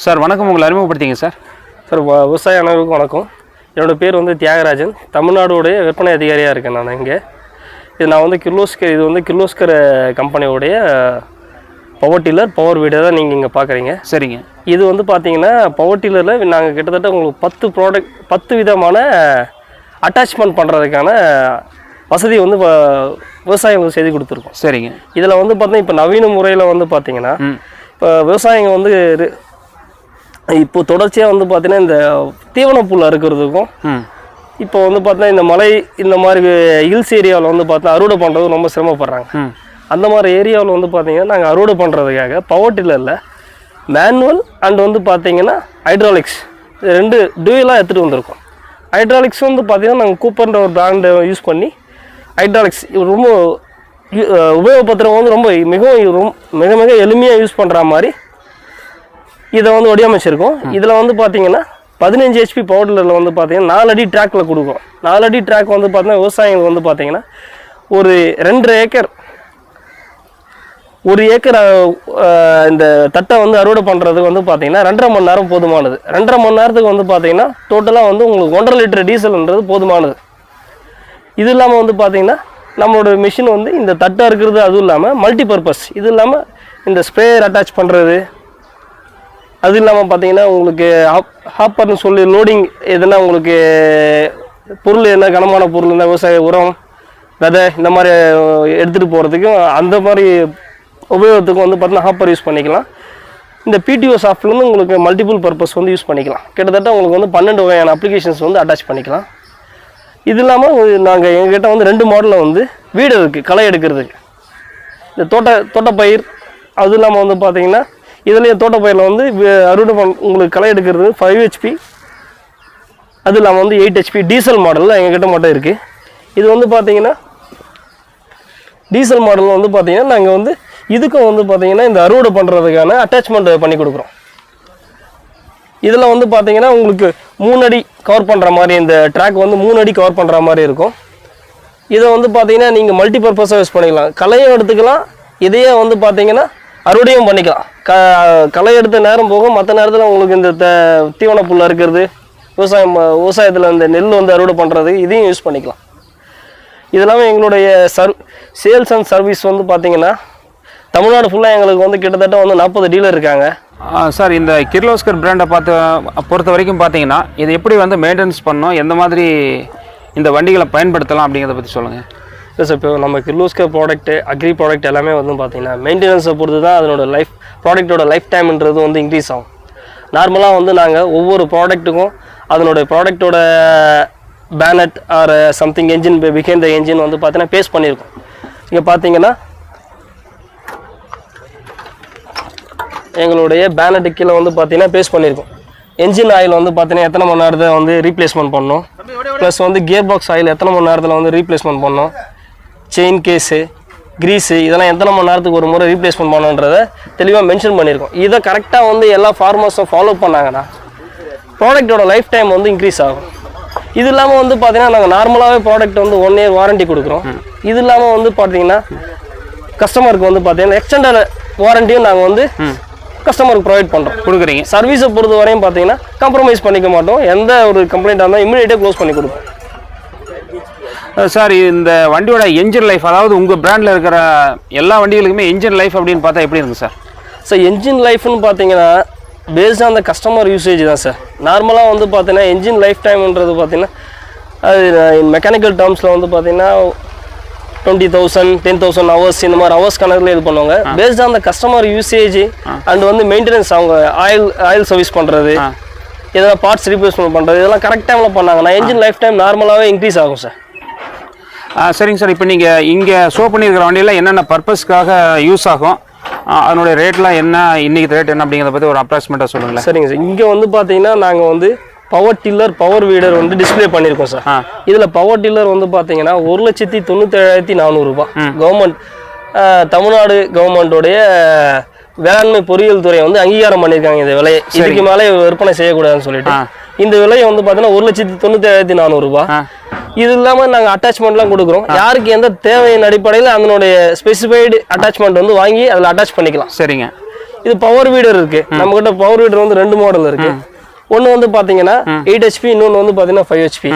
Sir வணக்கம், உங்களை அறிமுகப்படுத்திங்க sir. Sir விவசாய அனைவருக்கும் வணக்கம். என்னோடய பேர் வந்து தியாகராஜன். தமிழ்நாடுடைய விற்பனை அதிகாரியாக இருக்கேன் நான் இங்கே. நான் வந்து கிர்லோஸ்கர் கம்பெனியோடைய பவர் டில்லர், பவர் வீடர் தான் நீங்கள் இங்கே பார்க்குறீங்க. சரிங்க. இது வந்து பார்த்தீங்கன்னா பவர் டில்லரில் நாங்கள் கிட்டத்தட்ட உங்களுக்கு 10 விதமான அட்டாச்மெண்ட் பண்ணுறதுக்கான வசதி வந்து விவசாயிகளுக்கு செய்து கொடுத்துருக்கோம். சரிங்க. இதில் வந்து பார்த்தீங்கன்னா இப்போ நவீன முறையில் வந்து பார்த்தீங்கன்னா இப்போ விவசாயிங்க வந்து இப்போ தொடர்ச்சியாக வந்து பார்த்தீங்கன்னா இந்த தீவன புல் அறுக்கிறதுக்கும் இப்போ வந்து பார்த்தீங்கன்னா இந்த மலை இந்த மாதிரி ஹில்ஸ் ஏரியாவில் வந்து பார்த்தீங்கன்னா அறுவடை பண்ணுறது ரொம்ப சிரமப்படுறாங்க. அந்த மாதிரி ஏரியாவில் வந்து பார்த்தீங்கன்னா நாங்கள் அறுவடை பண்ணுறதுக்காக பவர் டில்லரில் மேனுவல் அண்ட் வந்து பார்த்தீங்கன்னா ஹைட்ராலிக்ஸ் ரெண்டு டூயலாக எடுத்துகிட்டு வந்திருக்கோம். ஹைட்ராலிக்ஸ் வந்து பார்த்தீங்கன்னா நாங்கள் கூப்பர்ன்ற ஒரு பிராண்டை யூஸ் பண்ணி ஹைட்ராலிக்ஸ் ரொம்ப உபயோகப்படுத்துகிறவங்க வந்து மிக மிக எளிமையாக யூஸ் பண்ணுற மாதிரி இதை வந்து வடிவமைச்சிருக்கோம். இதில் வந்து பார்த்தீங்கன்னா 15 HP பவர் டில்லரில் வந்து பார்த்தீங்கன்னா 4 அடி ட்ராக்கில் கொடுக்கும். 4 அடி ட்ராக் வந்து பார்த்தீங்கன்னா விவசாயிகள் வந்து பார்த்தீங்கன்னா ஒரு 2.5 ஏக்கர் 1 ஏக்கர் இந்த தட்டை வந்து அறுவடை பண்ணுறதுக்கு வந்து பார்த்தீங்கன்னா 2.5 மணி நேரம் போதுமானது. 2.5 மணி நேரத்துக்கு வந்து பார்த்தீங்கன்னா டோட்டலாக வந்து உங்களுக்கு 1.5 லிட்டர் டீசல்ன்றது போதுமானது. இது இல்லாமல் வந்து பார்த்தீங்கன்னா நம்மளோட மிஷின் வந்து இந்த தட்டாக இருக்கிறது, அதுவும் இல்லாமல் மல்டி பர்பஸ், இது இல்லாமல் இந்த ஸ்ப்ரேயர் அட்டாச் பண்ணுறது, அது இல்லாமல் பார்த்தீங்கன்னா உங்களுக்கு ஹாப்பர்னு சொல்லி லோடிங் எதுனா உங்களுக்கு பொருள் என்ன கனமான பொருள் இருந்தால் விவசாய உரம் விதை இந்த மாதிரி எடுத்துகிட்டு போகிறதுக்கும் அந்த மாதிரி உபயோகத்துக்கும் வந்து பார்த்தீங்கன்னா ஹாப்பர் யூஸ் பண்ணிக்கலாம். இந்த பிடிஓ சாஃப்ட்லேருந்து உங்களுக்கு மல்டிபிள் பர்பஸ் வந்து யூஸ் பண்ணிக்கலாம். கிட்டத்தட்ட உங்களுக்கு வந்து 12 வகையான அப்ளிகேஷன்ஸ் வந்து அட்டாச் பண்ணிக்கலாம். இது இல்லாமல் நாங்கள் எங்ககிட்ட வந்து 2 மாடலில் வந்து வீடு இருக்குது களை எடுக்கிறதுக்கு. இந்த தோட்டப்பயிர், அது இல்லாமல் வந்து பார்த்தீங்கன்னா இதுலேயே தோட்டப்பயிரில் வந்து அறுவடை உங்களுக்கு களை எடுக்கிறது 5 HP, அது இல்லாமல் வந்து 8 HP டீசல் மாடலில் எங்ககிட்ட மட்டும் இருக்குது. இது வந்து பார்த்தீங்கன்னா டீசல் மாடலில் வந்து பார்த்தீங்கன்னா நாங்கள் வந்து இதுக்கும் வந்து பார்த்தீங்கன்னா இந்த அறுவடை பண்ணுறதுக்கான அட்டாச்மெண்ட் பண்ணி கொடுக்குறோம். இதில் வந்து பார்த்தீங்கன்னா உங்களுக்கு 3 அடி கவர் பண்ணுற மாதிரி, இந்த ட்ராக் வந்து 3 அடி கவர் பண்ணுற மாதிரி இருக்கும். இதை வந்து பார்த்தீங்கன்னா நீங்கள் மல்டி பர்பஸாக யூஸ் பண்ணிக்கலாம். களையும் எடுத்துக்கலாம், இதையே வந்து பார்த்தீங்கன்னா அறுவடையும் பண்ணிக்கலாம். களை எடுத்த நேரம் போக மற்ற நேரத்தில் உங்களுக்கு இந்த தீவன புல் இருக்கிறது, விவசாயத்தில் இந்த நெல் வந்து அறுவடை பண்ணுறது, இதையும் யூஸ் பண்ணிக்கலாம். இது இல்லாமல் எங்களுடைய சேல்ஸ் அண்ட் சர்வீஸ் வந்து பார்த்தீங்கன்னா தமிழ்நாடு ஃபுல்லாக எங்களுக்கு வந்து கிட்டத்தட்ட வந்து 40 டீலர் இருக்காங்க. சார், இந்த கிர்லோஸ்கர் பிராண்டை பொறுத்த வரைக்கும் பார்த்தீங்கன்னா இது எப்படி வந்து மெயின்டெனன்ஸ் பண்ணணும், எந்த மாதிரி இந்த வண்டிகளை பயன்படுத்தலாம் அப்படிங்கிறத பற்றி சொல்லுங்கள். இல்லை சார், இப்போ நம்ம கிர்லோஸ்கர் ப்ராடக்ட்டு, அக்ரி ப்ராடக்ட் எல்லாமே வந்து பார்த்தீங்கன்னா மெயின்டெனன்ஸை பொறுத்து தான் அதனோட ப்ராடக்டோட லைஃப் டைம்ன்றது வந்து இன்க்ரீஸ் ஆகும். நார்மலாக வந்து நாங்கள் ஒவ்வொரு ப்ராடக்ட்டுக்கும் அதனோட ப்ராடக்டோட bonnet or something engine behind the engine வந்து பார்த்தீங்கன்னா பேஸ் பண்ணியிருக்கோம். இங்கே பார்த்தீங்கன்னா எங்களுடைய பேனட்டு கீழே வந்து பார்த்தீங்கன்னா பேஸ் பண்ணியிருக்கோம். என்ஜின் ஆயில் வந்து பார்த்தீங்கன்னா எத்தனை மணி நேரத்தில் வந்து ரீப்ளேஸ்மெண்ட் பண்ணணும், ப்ளஸ் வந்து கியர் பாக்ஸ் ஆயில் எத்தனை மணி நேரத்தில் வந்து ரீப்ளேஸ்மெண்ட் பண்ணணும், செயின் கேஸு, கிரீஸு, இதெல்லாம் எத்தனை மணி நேரத்துக்கு ஒரு முறை ரீப்ளேஸ்மெண்ட் பண்ணணுன்றதை தெளிவாக மென்ஷன் பண்ணியிருக்கோம். இதை கரெக்டாக வந்து எல்லா ஃபார்மர்ஸும் ஃபாலோ பண்ணாங்கன்னா ப்ராடக்டோட லைஃப் டைம் வந்து இன்க்ரீஸ் ஆகும். இது இல்லாமல் வந்து பார்த்தீங்கன்னா நாங்கள் நார்மலாகவே ப்ராடக்ட் வந்து 1 இயர் வாரண்ட்டி கொடுக்குறோம். இது இல்லாமல் வந்து பார்த்தீங்கன்னா கஸ்டமருக்கு வந்து பார்த்தீங்கன்னா எக்ஸ்டெண்டட் வாரண்டியும் நாங்கள் வந்து கஸ்டமருக்கு ப்ரொவைட் பண்ணுறோம், கொடுக்குறீங்க. சர்வீஸை பொறுத்த வரையும் பார்த்தீங்கன்னா காம்ப்ரமைஸ் பண்ணிக்க மாட்டோம். எந்த ஒரு கம்ப்ளைண்ட்டாக இருந்தால் இமீடியட்டாக க்ளோஸ் பண்ணி கொடுப்போம். சார், இந்த வண்டியோட என்ஜின் லைஃப், அதாவது உங்கள் பிராண்டில் இருக்கிற எல்லா வண்டிகளுக்குமே என்ஜின் லைஃப் அப்படின்னு பார்த்தா எப்படி இருக்குது சார்? சார், என்ஜின் லைஃப்னு பார்த்தீங்கன்னா based on the customer usage தான் சார். நார்மலாக வந்து பார்த்தீங்கன்னா என்ஜின் லைஃப் டைம்ன்றது பார்த்தீங்கன்னா அது மெக்கானிக்கல் டேர்ம்ஸில் வந்து பார்த்தீங்கன்னா 20,000 10,000 ஹவர்ஸ் இந்த மாதிரி ஹவர்ஸ் கணக்கில் இது பண்ணுவாங்க. Based on the customer usage and வந்து மெயின்டெனன்ஸ், அவங்க ஆயில் சர்வீஸ் பண்ணுறது, எதனா பார்ட்ஸ் ரீப்ளேஸ்மெண்ட் பண்ணுறது, இதெல்லாம் கரெக்ட் டைமில் பண்ணாங்கன்னா என்ஜின் லைஃப் டைம் நார்மலாகவே இன்க்ரீஸ் ஆகும் சார். சரிங்க சார். இப்போ நீங்கள் இங்கே ஷோ பண்ணியிருக்கிற வண்டியில் என்னென்ன பர்பஸ்க்காக யூஸ் ஆகும், அதனுடைய ரேட்லாம் என்ன, இன்றைக்கி ரேட் என்ன அப்படிங்கிறத பற்றி ஒரு அப்ராக்சிமேட்டாக சொல்லுங்களேன். சரிங்க சார். இங்கே வந்து பார்த்தீங்கன்னா நாங்கள் வந்து பவர் டில்லர், பவர் வீடர் வந்து டிஸ்பிளே பண்ணியிருக்கோம் சார். இதில் பவர் டில்லர் வந்து பார்த்தீங்கன்னா 1,97,400 ரூபாய். கவர்மெண்ட், தமிழ்நாடு கவர்மெண்ட்டோடைய வேளாண்மை பொறியியல் துறை வந்து அங்கீகாரம் பண்ணியிருக்காங்க இந்த விலையை. இதுக்கு மேலே விற்பனை செய்யக்கூடாதுன்னு சொல்லிட்டு இந்த விலையை வந்து பார்த்தீங்கன்னா 1,97,400 ரூபாய். இது இல்லாமல் நாங்கள் அட்டாச்மெண்ட்லாம் கொடுக்குறோம். யாருக்கு எந்த தேவையின் அடிப்படையில் அதனுடைய ஸ்பெசிஃபைடு அட்டாச்மெண்ட் வந்து வாங்கி அதில் அட்டாச் பண்ணிக்கலாம். சரிங்க. இது பவர் வீடர் இருக்கு. நம்ம கிட்ட பவர் வீடர் வந்து 2 மாடல் இருக்கு. ஒன்று வந்து பார்த்தீங்கன்னா 8 HP, இன்னொன்று வந்து பார்த்தீங்கன்னா 5 HP.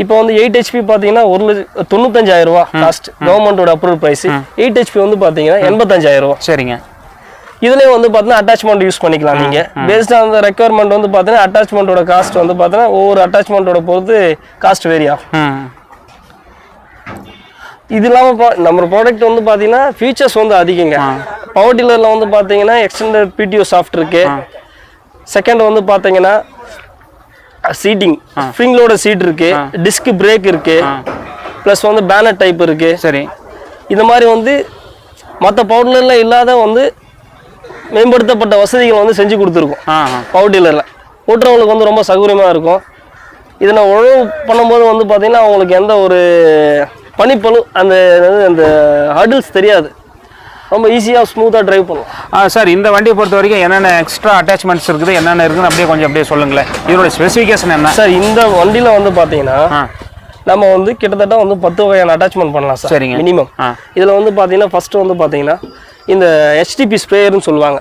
இப்போ வந்து 8 HP பார்த்தீங்கன்னா 1,95,000 ரூபா காஸ்ட், கவர்மெண்டோட அப்ரூவல் ப்ரைஸ். 8 HP வந்து பார்த்தீங்கன்னா 85,000 ரூபா. சரிங்க. இதுலேயே வந்து பார்த்தீங்கன்னா அட்டாச்மெண்ட் யூஸ் பண்ணிக்கலாம் நீங்கள். பேஸ்ட் ஆன் த ரெக்குவயர்மெண்ட் வந்து பார்த்தீங்கன்னா அட்டாச்மெண்ட்டோட காஸ்ட் வந்து பார்த்தீங்கன்னா ஒவ்வொரு அட்டாச்மெண்ட்டோட பொறுத்து காஸ்ட் வேரி ஆகும். இது இல்லாமல் நம்ம ப்ராடக்ட் வந்து பார்த்தீங்கன்னா ஃபீச்சர்ஸ் வந்து அதிகங்க. பவர் டில்லரில் வந்து பார்த்தீங்கன்னா எக்ஸ்டெண்டட் PTO சாஃப்ட் இருக்கு. செகண்ட் வந்து பார்த்தீங்கன்னா சீட்டிங் ஸ்ப்ரிங்களோட சீட் இருக்கு, டிஸ்க் பிரேக் இருக்கு, ப்ளஸ் வந்து பேனர் டைப் இருக்கு. சரி. இந்த மாதிரி வந்து மற்ற பவர் டில்லரில் இல்லாத வந்து மேம்படுத்தப்பட்ட வசதிகள் வந்து செஞ்சு கொடுத்துருக்கோம் பவர் டில்லரில். ஓட்டுறவங்களுக்கு வந்து ரொம்ப சௌகரியமாக இருக்கும். இதை நான் உழவு பண்ணும்போது வந்து பார்த்தீங்கன்னா அவங்களுக்கு எந்த ஒரு பனிப்பழு அந்த ஹர்டில்ஸ் தெரியாது. ரொம்ப ஈஸியாக ஸ்மூத்தாக டிரைவ் பண்ணலாம். சார், இந்த வண்டியை பொறுத்த வரைக்கும் என்னென்ன எக்ஸ்ட்ரா அட்டாச்மெண்ட்ஸ் இருக்குது, என்னென்ன இருக்குன்னு அப்படியே சொல்லுங்களேன். இதோட ஸ்பெசிஃபிகேஷன் என்ன சார்? இந்த வண்டியில் வந்து பார்த்தீங்கன்னா நம்ம வந்து கிட்டத்தட்ட வந்து 10 வகையான அட்டாச்மெண்ட் பண்ணலாம் சார். சரிங்க. மினிமம். இதில் வந்து பார்த்தீங்கன்னா ஃபர்ஸ்ட் வந்து பார்த்தீங்கன்னா இந்த HTP ஸ்ப்ரேயர்னு சொல்லுவாங்க.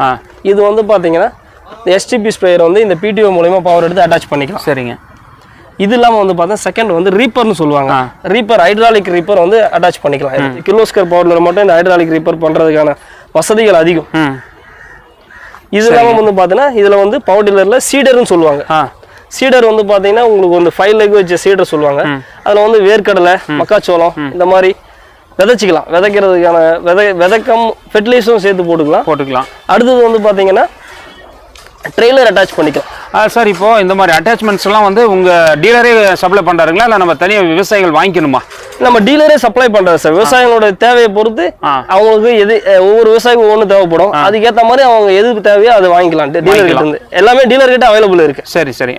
இது வந்து பார்த்தீங்கன்னா இந்த HTP ஸ்ப்ரேயர் வந்து இந்த PTO மூலமா பவர் எடுத்து அட்டாச் பண்ணிக்கலாம். சரிங்க. இது இல்லாமல் வந்து பார்த்தா செகண்ட் வந்து ரீப்பர்னு சொல்லுவாங்க. ரீப்பர் ஹைட்ராலிக் ரீப்பர் வந்து அட்டாச் பண்ணிக்கலாம். கிலோஸ்கர் பவர்ல மட்டும் இந்த ஹைட்ராலிக் ரீப்பர் பண்ணுறதுக்கான வசதிகள் அதிகம். இது இல்லாமல் வந்து பார்த்தீங்கன்னா இதில் வந்து பவர் டில்லரில் சீடர்னு சொல்லுவாங்க. சீடர் வந்து பார்த்தீங்கன்னா உங்களுக்கு வந்து 5 லெக் வச்ச சீடர் சொல்லுவாங்க. அதில் வந்து வேர்க்கடலை, மக்காச்சோளம் இந்த மாதிரி விதைச்சிக்கலாம். விதைக்கிறதுக்கான விதைக்கம் ஃபெர்டிலைசரும் சேர்த்து போட்டுக்கலாம். அடுத்தது வந்து பார்த்தீங்கன்னா ட்ரெய்லர் அட்டாச் பண்ணிக்கலாம். சார், இப்போ இந்த மாதிரி அட்டாச்மெண்ட்ஸ் எல்லாம் வந்து உங்க டீலரே சப்ளை பண்றாருங்களா, இல்லை நம்ம தனியாக விவசாயிகள் வாங்கிக்கணுமா? நம்ம டீலரே சப்ளை பண்றாரு சார். விவசாயிகளோட தேவையை பொறுத்து அவங்களுக்கு எது ஒவ்வொரு விவசாயிக்கும் ஒவ்வொன்று தேவைப்படும். அதுக்கேற்ற மாதிரி அவங்க எதுக்கு தேவையோ அதை வாங்கிக்கலாம். டீலர் கிட்ட இருந்து எல்லாமே டீலர் கிட்ட அவைலபிள் இருக்கு. சரி.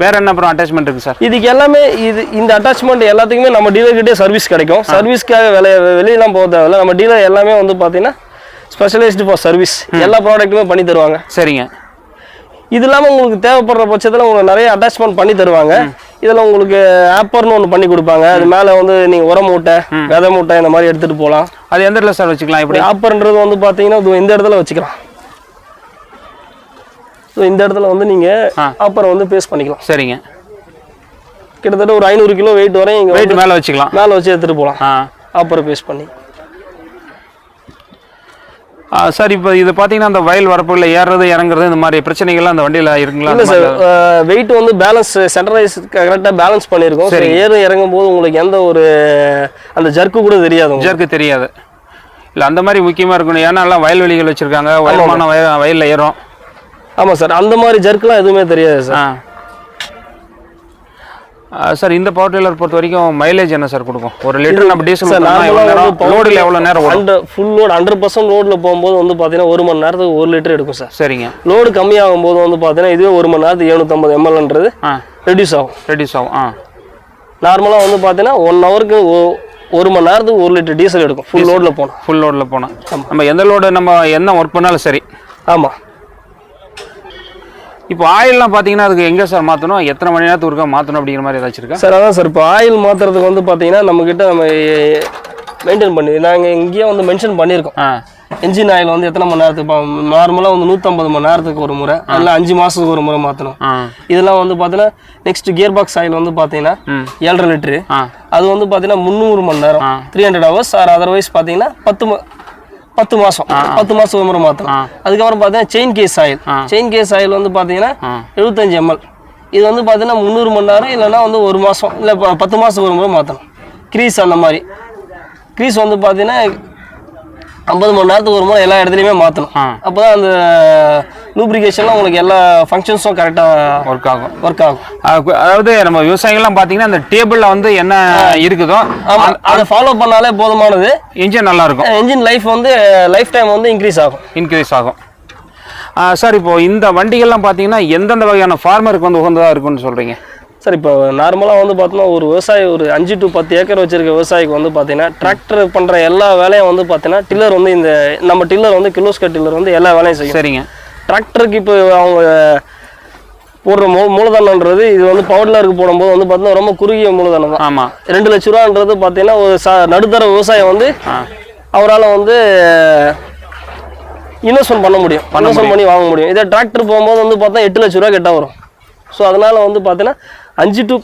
வேற என்ன அப்புறம் அட்டாச்மெண்ட் இருக்கு சார்? இதுக்கு எல்லாமே இந்த அட்டாச்மெண்ட் எல்லாத்துக்குமே நம்ம டீலர் கிட்டே சர்வீஸ் கிடைக்கும். சர்வீஸ்க்காக வெளியெல்லாம் போக தேவையில்ல. நம்ம டீலர் எல்லாமே வந்து பார்த்தீங்கன்னா ஸ்பெஷலைஸ்டு ஃபார் சர்வீஸ். எல்லா ப்ராடக்ட்டுமே பண்ணி தருவாங்க. சரிங்க. இது இல்லாமல் உங்களுக்கு தேவைப்படுற பட்சத்தில் உங்களுக்கு நிறைய அட்டாச்மெண்ட் பண்ணி தருவாங்க. இதில் உங்களுக்கு ஆப்பர்னு ஒன்று பண்ணி கொடுப்பாங்க. அது மேலே வந்து நீங்கள் உரம் மூட்டை, விதை மூட்டை இந்த மாதிரி எடுத்துகிட்டு போகலாம். அது எந்த இடத்துல சார் வச்சுக்கலாம்? இப்படி ஆப்பர்ன்றது வந்து பார்த்தீங்கன்னா இந்த இடத்துல வச்சுக்கலாம். இந்த இடத்துல வந்து நீங்கள் ஆப்பரை வந்து பேஸ்ட் பண்ணிக்கலாம். சரிங்க. கிட்டத்தட்ட ஒரு 500 கிலோ வெயிட் வரையும் வெயிட் மேலே வச்சுக்கலாம். மேலே வச்சு எடுத்துகிட்டு போகலாம் ஆப்பரை பேஸ்ட் பண்ணி. சார், இப்போ இது பார்த்தீங்கன்னா அந்த வயல் வரப்புகளில் ஏறுறது இறங்குறது இந்த மாதிரி பிரச்சனைகள்லாம் அந்த வண்டியில் இருக்குங்களா? இல்லை சார், வெயிட் வந்து பேலன்ஸ் சென்ட்ரலைஸ் கரெக்டாக பேலன்ஸ் பண்ணியிருக்கோம். சரி. இறங்கும் போது உங்களுக்கு எந்த ஒரு அந்த ஜர்க்கு கூட தெரியாது. ஜர்க்கு தெரியாது. இல்லை, அந்த மாதிரி முக்கியமாக இருக்கணும். ஏன்னா எல்லாம் வயல்வெளிகள் வச்சுருக்காங்க, வயமான வயலில் ஏறும். ஆமாம் சார், அந்த மாதிரி ஜர்க்குலாம் எதுவுமே தெரியாது சார். சார், இந்த பவர் டில்லர் பொறுத்த வரைக்கும் மைலேஜ் என்ன சார் கொடுக்கும்? ஒரு லிட்டர் நம்ம டீசல் லோடில் எவ்வளோ நேரம் ஃபுல் லோடு 100% லோடில் போகும்போது வந்து பார்த்தீங்கன்னா 1 மணி நேரத்துக்கு 1 லிட்டர் எடுக்கும் சார். சரிங்க. லோடு கம்மியாகும் போது வந்து பார்த்தீங்கன்னா இதுவே 1 மணி நேரத்துக்கு 750 mlன்றது ரெடியூஸ் ஆகும். நார்மலாக வந்து பார்த்தீங்கன்னா 1 ஹவருக்கு 1 மணி நேரத்துக்கு 1 லிட்டர் டீசல் எடுக்கும் ஃபுல் லோடில் போனால். நம்ம எந்த லோடு நம்ம என்ன ஒர்க் பண்ணாலும் சரி. ஆமாம். இப்போ ஆயில்லாம் பார்த்தீங்கன்னா அதுக்கு எங்கே சார் மாற்றணும், எத்தனை மணி நேரத்துக்கு ஒருக்கா மாற்றணும் அப்படிங்கிற மாதிரி ஏதாச்சும் இருக்கா சார்? அதான் சார், இப்போ ஆயில் மாற்றுறதுக்கு வந்து பார்த்தீங்கன்னா நம்மக்கிட்ட நம்ம மெயின்டைன் பண்ணி நாங்கள் இங்கேயே வந்து மென்ஷன் பண்ணியிருக்கோம். என்ஜின் ஆயில் வந்து எத்தனை மணி நேரத்துக்கு நார்மலாக வந்து 150 மணி நேரத்துக்கு ஒரு முறை, இல்லை 5 மாதத்துக்கு ஒரு முறை மாற்றணும். இதெல்லாம் வந்து பார்த்தீங்கன்னா நெக்ஸ்ட் கியர் பாக்ஸ் ஆயில் வந்து பார்த்தீங்கன்னா 7.5 லிட்டரு. அது வந்து பார்த்தீங்கன்னா 300 மணி நேரம் 300 hours ஆர் அதர்வைஸ் பார்த்தீங்கன்னா 10 மாதம் ஒரு முறை மாற்றலாம். அதுக்கப்புறம் பார்த்தீங்கன்னா செயின் கேஸ் ஆயில் வந்து பார்த்தீங்கன்னா 75 ml. இது வந்து பார்த்தீங்கன்னா 300 மணி நேரம் இல்லைன்னா வந்து 1 மாதம் இல்லை 10 மாதத்துக்கு ஒரு முறை மாற்றணும். க்ரீஸ் அந்த மாதிரி க்ரீஸ் வந்து பார்த்தீங்கன்னா 50 மணி நேரத்துக்கு ஒரு முறை எல்லா இடத்துலையுமே மாற்றணும். அப்போ தான் அந்த லூப்ரிகேஷன்லாம் உங்களுக்கு எல்லா ஃபங்க்ஷன்ஸும் கரெக்டாக ஒர்க் ஆகும். அதாவது நம்ம விவசாயிகள்லாம் பார்த்தீங்கன்னா அந்த டேபிளில் வந்து என்ன இருக்குதோ அதை ஃபாலோ பண்ணாலே போதுமானது. இன்ஜின் நல்லா இருக்கும். இன்ஜின் லைஃப் டைம் வந்து இன்க்ரீஸ் ஆகும். சார், இப்போ இந்த வண்டிகள்லாம் பார்த்தீங்கன்னா எந்தெந்த வகையான ஃபார்மருக்கு வந்து உகந்ததாக இருக்குன்னு சொல்கிறீங்க சார்? இப்போ நார்மலாக வந்து பார்த்தோன்னா ஒரு விவசாயி ஒரு 5 to 10 ஏக்கர் வச்சிருக்க விவசாயிக்கு வந்து பார்த்தீங்கன்னா டிராக்டர் பண்ணுற எல்லா வேலையும் வந்து பார்த்தீங்கன்னா டில்லர் வந்து நம்ம டில்லர் வந்து கிலோஸ்கர் டில்லர் வந்து எல்லா வேலையும் செய்யும். சரிங்க. டிராக்டருக்கு இப்போ அவங்க போடுற மூலதனன்றது இது வந்து பவர் டில்லருக்கு போடும்போது வந்து பார்த்தீங்கன்னா ரொம்ப குறுகிய மூலதனம் தான். ஆமாம். 2 லட்ச ரூபான்றது பார்த்தீங்கன்னா ஒரு நடுத்தர விவசாயம் வந்து அவரால் வந்து இன்வெஸ்ட்மெண்ட் பண்ண முடியும், இன்வெஸ்ட்மெண்ட் பண்ணி வாங்க முடியும். இதே டிராக்டர் போகும்போது வந்து பார்த்தா 8 லட்ச ரூபா கிட்ட வரும். ஸோ அதனால வந்து பார்த்தீங்கன்னா 5 to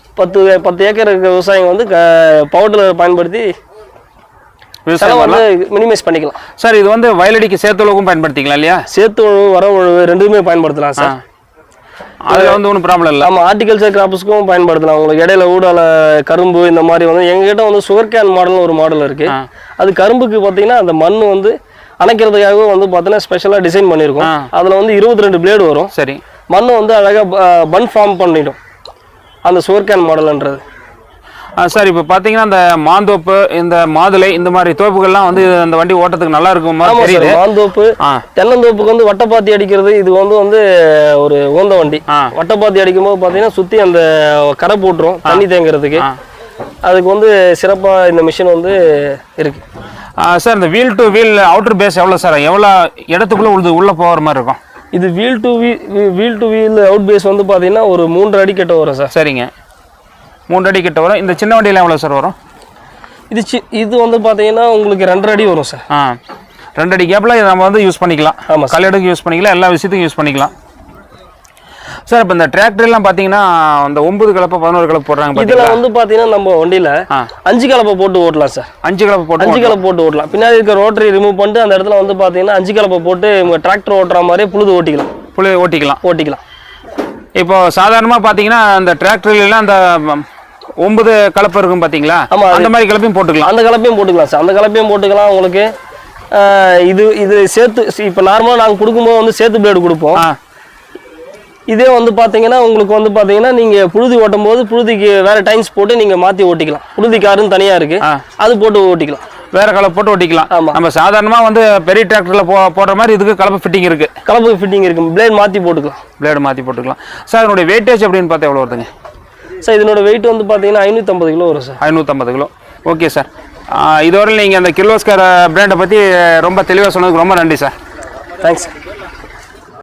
10 ஏக்கர் இருக்கிற விவசாயிங்க வந்து பவர் டில்லர் பயன்படுத்தி செலவு வந்து மினிமைஸ் பண்ணிக்கலாம். சார் இது வந்து வயலடிக்கு சேத்துலவும் பயன்படுத்திக்கலாம் இல்லையா? சேத்து உழவு, வர உழவு ரெண்டுமே பயன்படுத்தலாம் சார். அதில் வந்து ஒன்றும் ப்ராப்ளம் இல்லை. ஆமாம், ஹார்டிகல்ச்சர் கிராப்ஸ்க்கும் பயன்படுத்தலாம். உங்களுக்கு இடையில ஊடால கரும்பு இந்த மாதிரி வந்து எங்ககிட்ட வந்து சுகர் கேன் மாடல்னு ஒரு மாடல் இருக்குது. அது கரும்புக்கு பார்த்தீங்கன்னா அந்த மண் வந்து அணைக்கிறதுக்காகவே வந்து பார்த்தீங்கன்னா ஸ்பெஷலாக டிசைன் பண்ணியிருக்கோம். அதில் வந்து 22 பிளேடு வரும். சரி, மண் வந்து அழகாக பன் ஃபார்ம் பண்ணிடும் அந்த சுகர் கேன் மாடல்ன்றது. சார் இப்போ பார்த்தீங்கன்னா இந்த மாந்தோப்பு, இந்த மாதுளை, இந்த மாதிரி தோப்புகள்லாம் வந்து அந்த வண்டி ஓட்டத்துக்கு நல்லா இருக்கும். மாந்தோப்பு, தென்னந்தோப்புக்கு வந்து வட்டப்பாத்தி அடிக்கிறது இது வந்து ஒரு உகந்த வண்டி. வட்டப்பாத்தி அடிக்கும் போது பார்த்தீங்கன்னா சுற்றி அந்த கரை போட்டுரும் தண்ணி தேங்குறதுக்கு. அதுக்கு வந்து சிறப்பாக இந்த மிஷின் வந்து இருக்கு. சார் இந்த wheel to wheel outer base எவ்வளோ சார், எவ்வளோ இடத்துக்குள்ளே உள்ளே போகிற மாதிரி இருக்கும்? இது wheel to wheel out base வந்து பார்த்தீங்கன்னா ஒரு 3 அடி கிட்ட வரும் சார். சரிங்க, 3 அடி கிட்ட வரும். இந்த சின்ன வண்டியில் எவ்வளோ சார் வரும்? இது வந்து பார்த்தீங்கன்னா உங்களுக்கு 2.5 அடி வரும் சார். 2 அடி கேப்பில் இதை நம்ம வந்து யூஸ் பண்ணிக்கலாம். ஆமாம், கல்லெடுக்கு யூஸ் பண்ணிக்கலாம், எல்லா விஷயத்துக்கும் யூஸ் பண்ணிக்கலாம். சார் இப்போ இந்த டிராக்டர்லாம் பார்த்தீங்கன்னா இந்த 9 கலப்பை 11 கலப்பை போடுறாங்க. இதில் வந்து பார்த்தீங்கன்னா நம்ம வண்டியில் 5 கலப்பை போட்டு ஓட்டலாம் சார். 5 கலப்பை போட்டு ஓட்டலாம். பின்னாடி இருக்க ரோட்டரி ரிமூவ் பண்ணிட்டு அந்த இடத்துல வந்து பார்த்தீங்கன்னா 5 கலப்பை போட்டு டிராக்டர் ஓட்டுற மாதிரியே புழுது ஓட்டிக்கலாம். இப்போ சாதாரணமாக பார்த்தீங்கன்னா அந்த டிராக்டர்லாம் அந்த 9 கலப்பை இருக்கும் பார்த்தீங்களா? ஆமாம், அந்த மாதிரி கலப்பையும் போட்டுக்கலாம். அந்த கலப்பையும் போட்டுக்கலாம் சார். அந்த கலப்பையும் போட்டுக்கலாம். உங்களுக்கு இது சேர்த்து இப்போ நார்மலாக நாங்கள் கொடுக்கும்போது வந்து சேர்த்து பிளேடு கொடுப்போம். இதே வந்து பார்த்தீங்கன்னா உங்களுக்கு வந்து பார்த்தீங்கன்னா நீங்கள் புழுதி ஓட்டும் போது புழுதிக்கு வேறு டைம்ஸ் போட்டு நீங்கள் மாற்றி ஓட்டிக்கலாம். புழுதி காருன்னு தனியாக இருக்குது, அது போட்டு ஓட்டிக்கலாம். வேறு கலப்பை போட்டு ஓட்டிக்கலாம். ஆமாம், நம்ம சாதாரணமாக வந்து பெரிய டிராக்டரில் போடுற மாதிரி இதுக்கு கலப்பை ஃபிட்டிங் இருக்குது. பிளேட் மாற்றி போட்டுக்கலாம். சார் இதனுடைய வெயிட்டேஜ் அப்படின்னு பார்த்தா எவ்வளோ வருதுங்க? சார் இதனோட வெயிட் வந்து பார்த்தீங்கன்னா 550 கிலோ வரும் சார். 550 கிலோ. ஓகே சார், இதுவரை நீங்கள் அந்த கிர்லோஸ்கர் பிராண்டை பற்றி ரொம்ப தெளிவாக சொன்னதுக்கு ரொம்ப நன்றி சார். தேங்க்ஸ்.